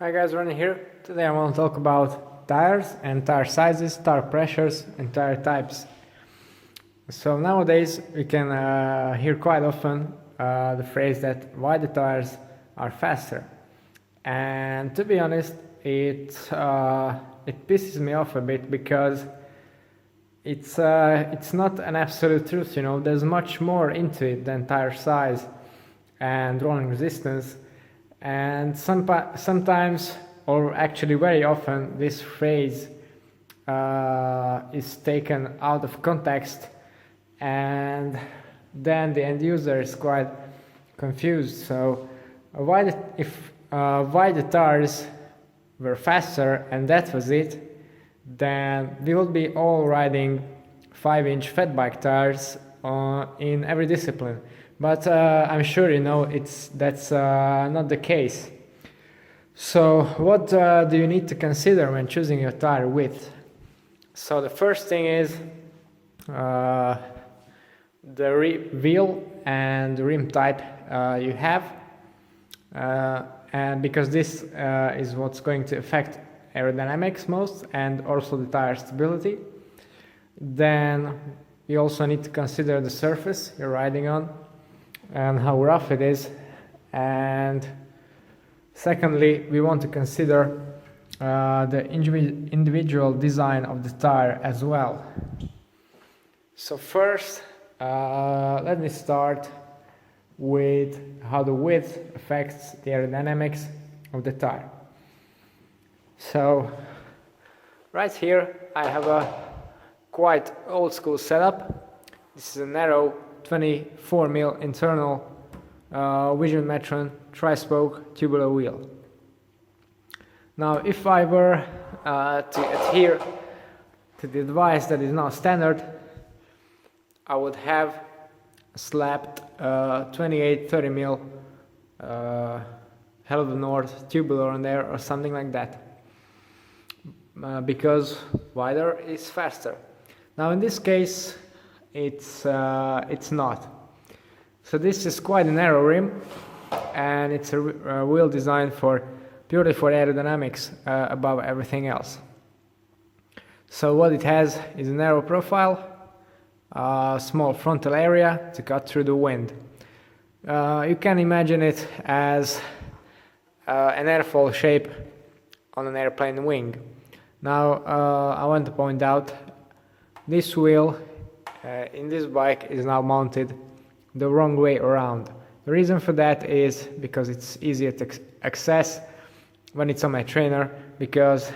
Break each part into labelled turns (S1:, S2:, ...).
S1: Hi guys, Ronnie here. Today I want to talk about tires and tire sizes, tire pressures and tire types. So nowadays we can hear quite often the phrase that why the tires are faster. And to be honest, it pisses me off a bit because it's not an absolute truth, you know. There's much more into it than tire size and rolling resistance. And sometimes, or actually very often, this phrase is taken out of context, and then the end user is quite confused. So why the tires were faster and that was it, then we would be all riding 5-inch fat bike tires in every discipline. But I'm sure you know that's not the case. So what do you need to consider when choosing your tire width? So the first thing is the wheel and rim type you have, and because this is what's going to affect aerodynamics most and also the tire stability. Then you also need to consider the surface you're riding on and how rough it is. And secondly, we want to consider the individual design of the tire as well. So first, let me start with how the width affects the aerodynamics of the tire. So right here I have a quite old school setup. This is a narrow 24mm internal Vision Metron tri-spoke tubular wheel. Now if I were to adhere to the advice that is now standard, I would have slapped 28-30mm Hell of the North tubular on there or something like that, because wider is faster. Now in this case it's not. So this is quite a narrow rim, and it's a wheel designed purely for aerodynamics above everything else. So what it has is a narrow profile, small frontal area to cut through the wind. You can imagine it as an airfoil shape on an airplane wing. Now I want to point out this wheel in this bike is now mounted the wrong way around. The reason for that is because it's easier to access when it's on my trainer, because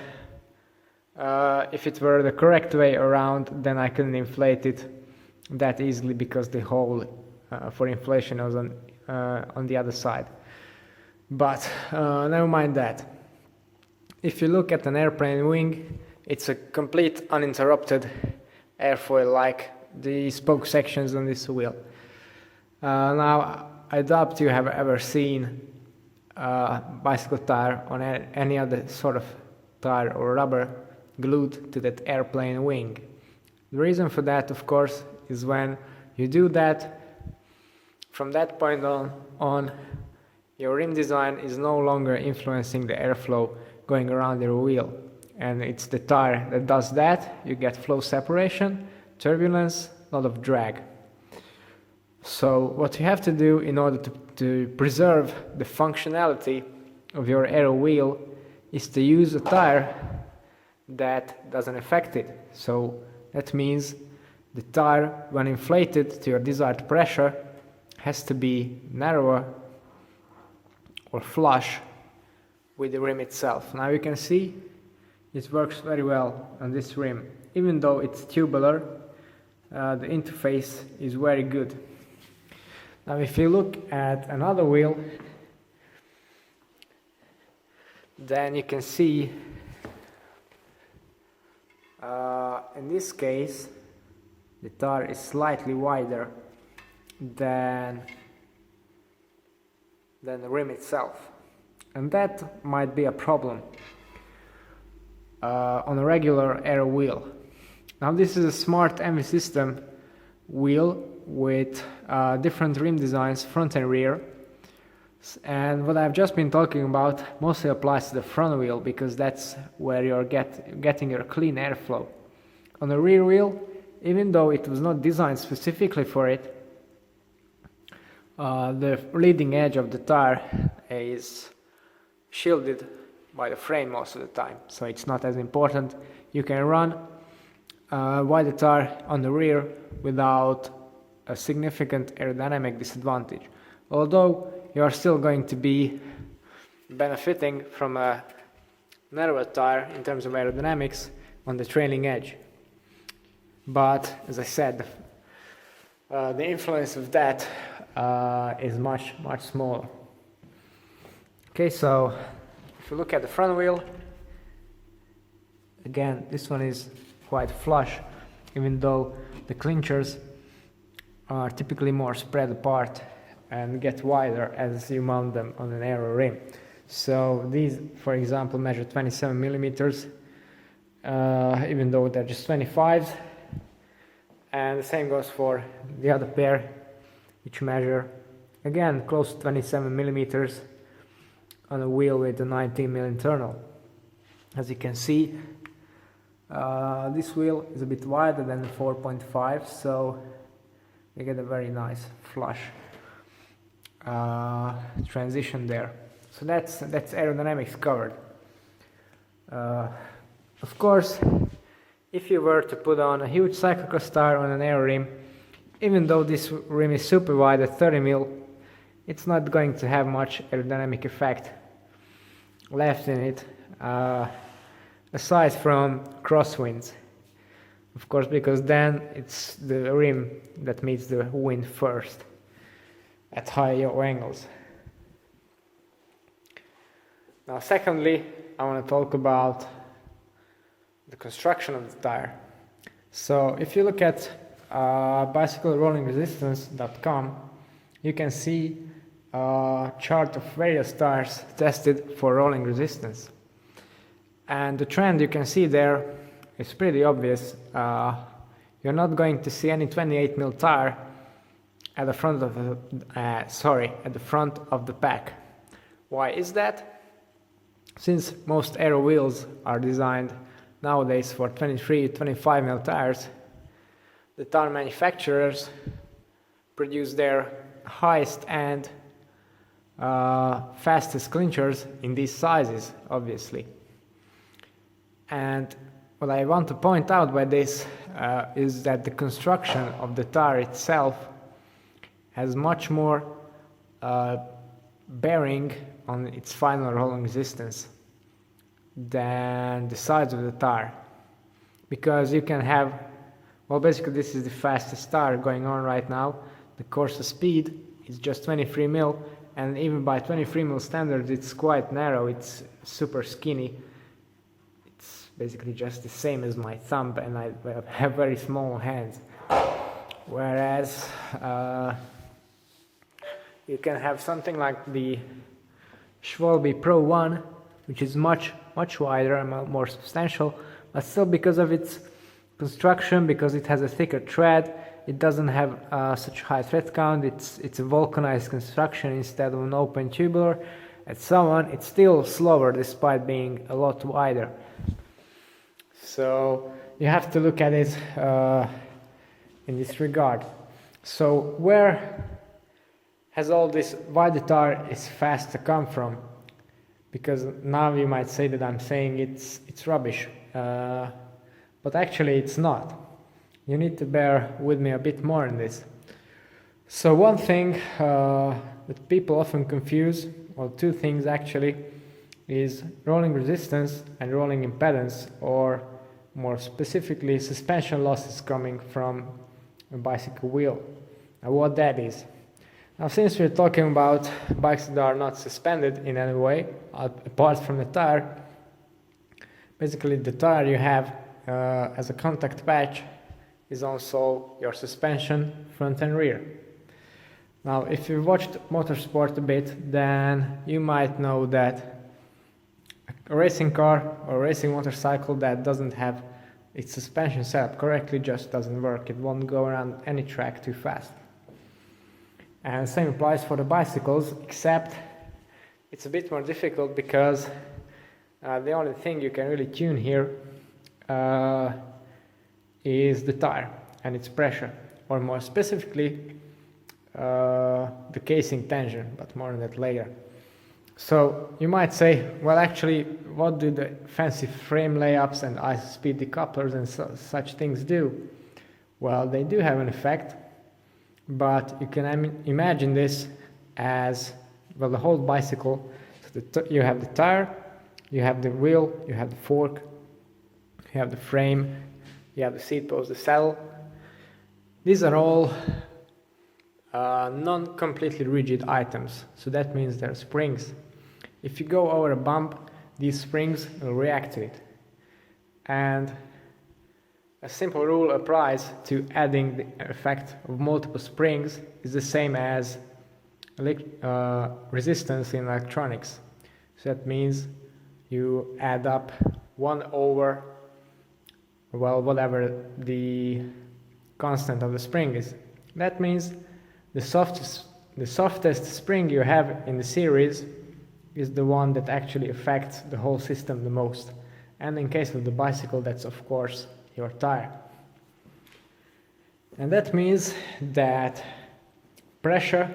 S1: if it were the correct way around, then I couldn't inflate it that easily because the hole for inflation was on the other side. But never mind that. If you look at an airplane wing, it's a complete uninterrupted airfoil like the spoke sections on this wheel. Now I doubt you have ever seen a bicycle tire on any other sort of tire or rubber glued to that airplane wing. The reason for that, of course, is when you do that, from that point on your rim design is no longer influencing the airflow going around your wheel, and it's the tire that does that. You get flow separation, turbulence, a lot of drag. So what you have to do in order to preserve the functionality of your aero wheel is to use a tire that doesn't affect it. So that means the tire, when inflated to your desired pressure, has to be narrower or flush with the rim itself. Now you can see it works very well on this rim. Even though it's tubular, the interface is very good. Now if you look at another wheel, then you can see in this case the tire is slightly wider than the rim itself, and that might be a problem on a regular aero wheel. Now this is a smart MV system wheel with different rim designs, front and rear. And what I've just been talking about mostly applies to the front wheel, because that's where you're getting your clean airflow. On the rear wheel, even though it was not designed specifically for it, the leading edge of the tire is shielded by the frame most of the time, so it's not as important. You can run wider tire on the rear without a significant aerodynamic disadvantage, although you are still going to be benefiting from a narrower tire in terms of aerodynamics on the trailing edge. But as I said, the influence of that is much smaller. Okay, so if you look at the front wheel, again, this one is quite flush, even though the clinchers are typically more spread apart and get wider as you mount them on an aero rim. So these, for example, measure 27 millimeters, even though they're just 25s. And the same goes for the other pair, which measure, again, close to 27 millimeters on a wheel with a 19 mm internal. As you can see, this wheel is a bit wider than the 4.5, so you get a very nice flush transition there. So that's aerodynamics covered. Of course, if you were to put on a huge cyclocross tire on an aero rim, even though this rim is super wide at 30 mm, it's not going to have much aerodynamic effect left in it, aside from crosswinds. Of course, because then it's the rim that meets the wind first at high yaw angles. Now, secondly, I want to talk about the construction of the tire. So if you look at bicyclerolling-resistance.com, you can see a chart of various tires tested for rolling resistance. And the trend you can see there is pretty obvious. You're not going to see any 28 mm tire at the front of the pack. Why is that? Since most aero wheels are designed nowadays for 23, 25 mm tires, the tire manufacturers produce their highest and fastest clinchers in these sizes, obviously. And what I want to point out by this is that the construction of the tire itself has much more bearing on its final rolling resistance than the size of the tire, because you can have, well, basically this is the fastest tire going on right now. The Corsa speed is just 23 mm, and even by 23 mm standards it's quite narrow, it's super skinny. It's basically just the same as my thumb, and I have very small hands. Whereas you can have something like the Schwalbe Pro 1, which is much wider and more substantial, but still, because of its construction, because it has a thicker tread, it doesn't have such high tread count. It's a vulcanized construction instead of an open tubular, and so on. It's still slower despite being a lot wider. So you have to look at it in this regard. So where has all this why the tire is fast to come from? Because now you might say that I'm saying it's rubbish, but actually it's not. You need to bear with me a bit more in this. So one thing that people often confuse, or two things actually, is rolling resistance and rolling impedance, or more specifically suspension losses coming from a bicycle wheel. Now what that is. Now, since we're talking about bikes that are not suspended in any way, apart from the tire, basically the tire you have as a contact patch is also your suspension, front and rear. Now, if you've watched motorsport a bit, then you might know that a racing car or a racing motorcycle that doesn't have its suspension set up correctly just doesn't work. It won't go around any track too fast. And the same applies for the bicycles, except it's a bit more difficult because the only thing you can really tune here is the tire and its pressure, or more specifically the casing tension, but more on that later. So you might say, well, actually, what do the fancy frame layups and high-speed decouplers and such things do? Well, they do have an effect, but you can imagine this as, well, the whole bicycle. So you have the tire, you have the wheel, you have the fork, you have the frame, you have the seat post, the saddle. These are all non-completely rigid items, so that means there are springs. If you go over a bump, these springs will react to it. And a simple rule applies to adding the effect of multiple springs is the same as resistance in electronics. So that means you add up 1 over, well, whatever the constant of the spring is. That means the softest spring you have in the series is the one that actually affects the whole system the most. And in case of the bicycle, that's of course your tire. And that means that pressure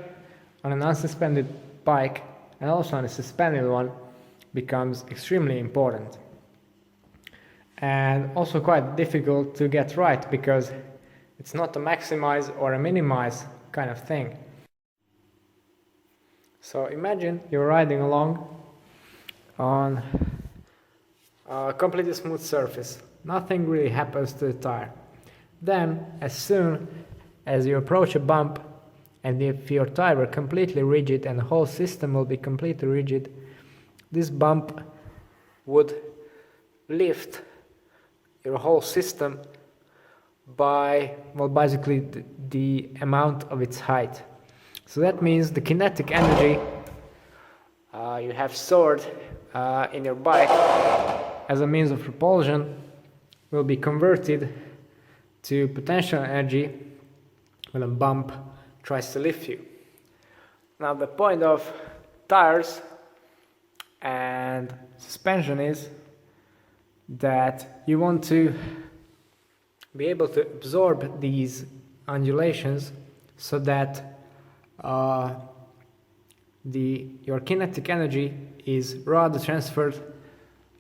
S1: on an unsuspended bike and also on a suspended one becomes extremely important. And also quite difficult to get right, because it's not a maximize or a minimize kind of thing. So imagine you're riding along on a completely smooth surface. Nothing really happens to the tire. Then, as soon as you approach a bump, and if your tire were completely rigid and the whole system will be completely rigid, this bump would lift your whole system by, well, basically the amount of its height. So that means the kinetic energy you have stored in your bike as a means of propulsion will be converted to potential energy when a bump tries to lift you. Now, the point of tires and suspension is that you want to be able to absorb these undulations so that your kinetic energy is rather transferred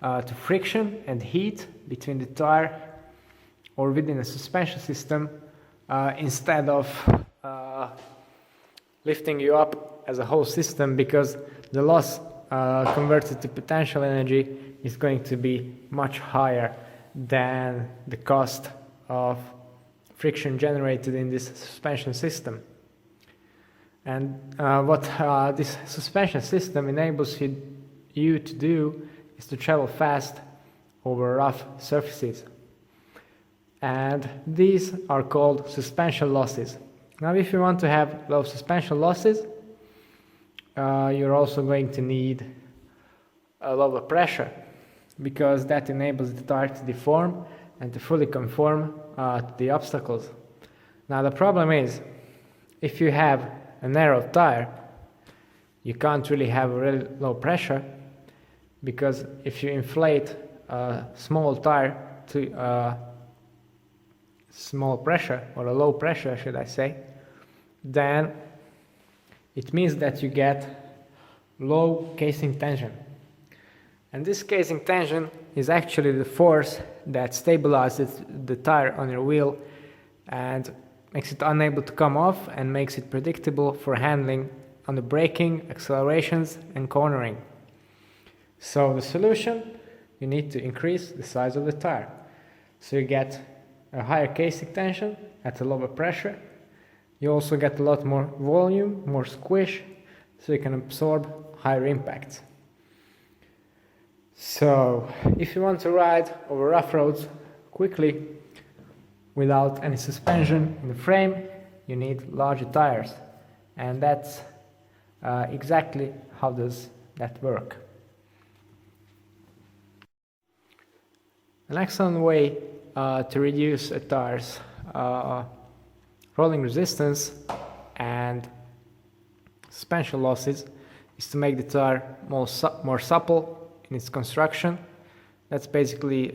S1: to friction and heat between the tire or within a suspension system instead of lifting you up as a whole system, because the loss converted to potential energy is going to be much higher than the cost of friction generated in this suspension system. And what this suspension system enables you to do is to travel fast over rough surfaces. And these are called suspension losses. Now, if you want to have low suspension losses, you're also going to need a lower pressure, because that enables the tire to deform and to fully conform to the obstacles. Now, the problem is, if you have a narrow tire, you can't really have a really low pressure, because if you inflate a small tire to small pressure, or a low pressure should I say, then it means that you get low casing tension. And this casing tension is actually the force that stabilizes the tire on your wheel and makes it unable to come off and makes it predictable for handling on the braking, accelerations and cornering. So the solution, you need to increase the size of the tire. So you get a higher casing tension at a lower pressure. You also get a lot more volume, more squish, so you can absorb higher impacts. So if you want to ride over rough roads quickly without any suspension in the frame, you need larger tires. And that's exactly how does that work. An excellent way to reduce a tire's rolling resistance and suspension losses is to make the tire more supple in its construction. That's basically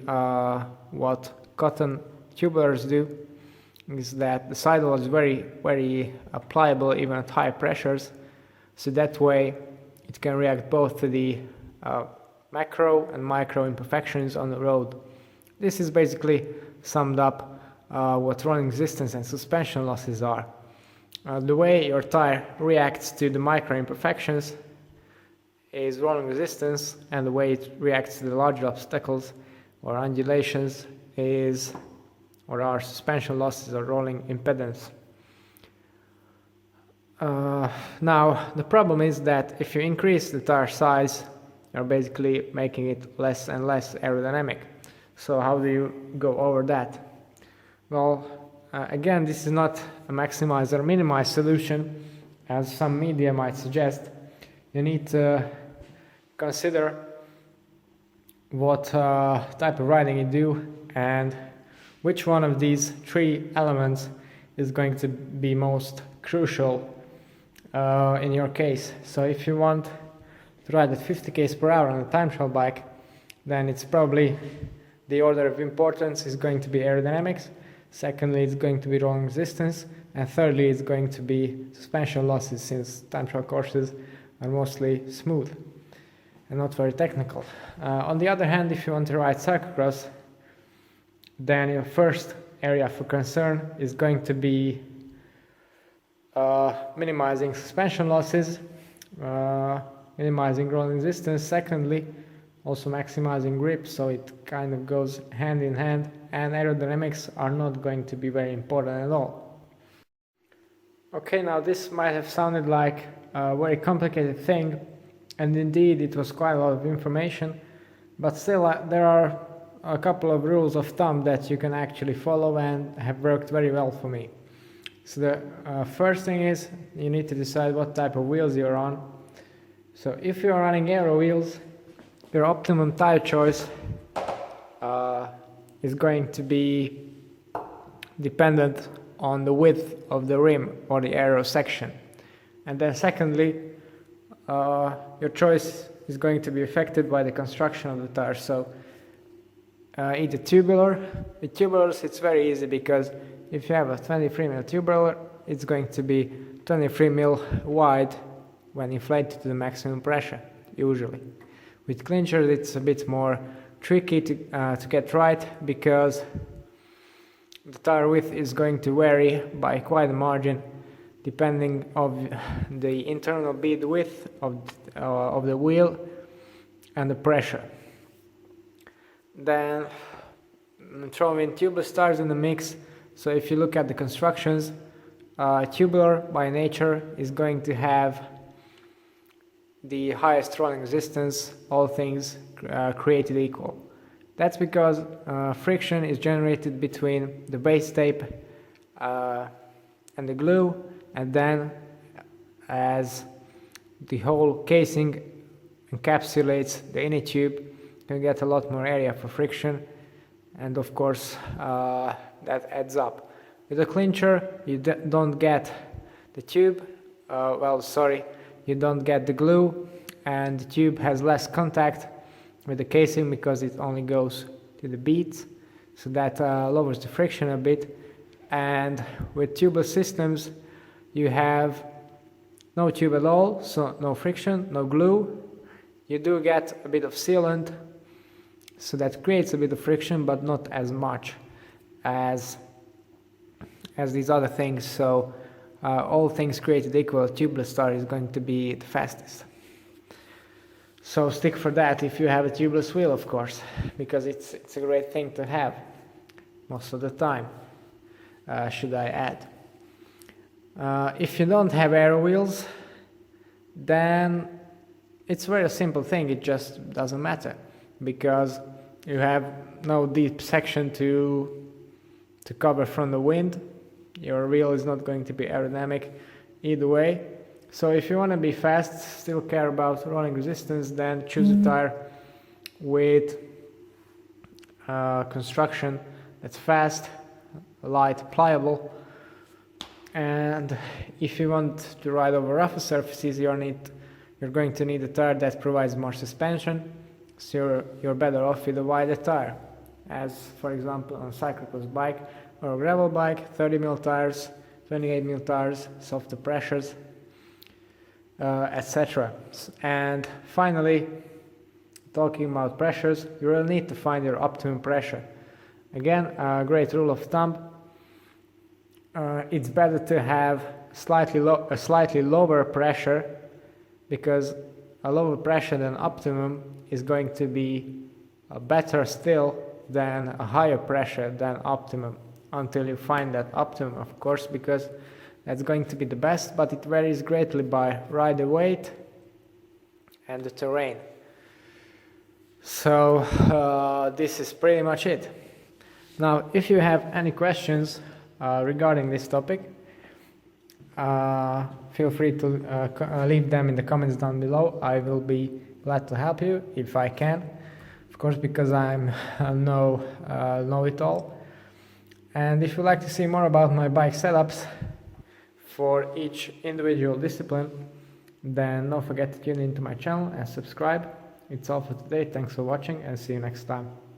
S1: what cotton tubulars do, is that the sidewall is very, very pliable even at high pressures. So that way it can react both to the macro and micro imperfections on the road. This is basically summed up what rolling resistance and suspension losses are. The way your tire reacts to the micro imperfections is rolling resistance, and the way it reacts to the larger obstacles or undulations is, or our suspension losses or rolling impedance. Now, the problem is that if you increase the tire size, you're basically making it less and less aerodynamic. So how do you go over that? Well, again, this is not a maximize or minimize solution, as some media might suggest. You need to consider what type of riding you do and which one of these three elements is going to be most crucial in your case. So if you want to ride at 50 km per hour on a time trial bike, then it's probably the order of importance is going to be aerodynamics. Secondly, it's going to be rolling resistance, and thirdly, it's going to be suspension losses, since time trial courses are mostly smooth and not very technical. On the other hand, if you want to ride cyclocross, then your first area for concern is going to be minimizing suspension losses, minimizing rolling resistance. Secondly, also maximizing grip, so it kind of goes hand in hand, and aerodynamics are not going to be very important at all. Okay, now this might have sounded like a very complicated thing, and indeed it was quite a lot of information, but still there are a couple of rules of thumb that you can actually follow and have worked very well for me. So the first thing is you need to decide what type of wheels you're on. So if you're running aero wheels, your optimum tire choice is going to be dependent on the width of the rim or the aero section. And then secondly, your choice is going to be affected by the construction of the tire. So either tubular. With tubulars it's very easy, because if you have a 23 mm tubular, it's going to be 23 mm wide when inflated to the maximum pressure, usually. With clinchers it's a bit more tricky to get right, because the tire width is going to vary by quite a margin depending on the internal bead width of the wheel and the pressure. Then throw in tubeless tires in the mix. So if you look at the constructions, tubular by nature is going to have the highest rolling resistance, all things created equal. That's because friction is generated between the base tape and the glue, and then as the whole casing encapsulates the inner tube, you can get a lot more area for friction, and of course that adds up. With a clincher you don't get the tube, you don't get the glue, and the tube has less contact with the casing because it only goes to the beads, so that lowers the friction a bit. And with tubeless systems you have no tube at all, so no friction, no glue. You do get a bit of sealant, so that creates a bit of friction, but not as much as these other things. So all things created equal, tubeless tire is going to be the fastest. So stick for that if you have a tubeless wheel, of course, because it's a great thing to have most of the time, should I add. If you don't have aero wheels, then it's a very simple thing. It just doesn't matter, because you have no deep section to cover from the wind. Your wheel is not going to be aerodynamic either way. So if you want to be fast, still care about rolling resistance, then choose a tire with construction that's fast, light, pliable. And if you want to ride over rougher surfaces, you're you're going to need a tire that provides more suspension, so you're better off with a wider tire, as for example on a cyclocross bike or a gravel bike, 30mm tires, 28mm tires, softer pressures, etc. And finally, talking about pressures, you will need to find your optimum pressure. Again, a great rule of thumb, it's better to have a slightly lower pressure, because a lower pressure than optimum is going to be better still than a higher pressure than optimum, until you find that optimum, of course, because that's going to be the best, but it varies greatly by rider weight and the terrain. So this is pretty much it. Now, if you have any questions regarding this topic, feel free to leave them in the comments down below. I will be glad to help you if I can, of course, because I'm no know-it-all. And if you'd like to see more about my bike setups for each individual discipline, then don't forget to tune into my channel and subscribe. It's all for today. Thanks for watching and see you next time.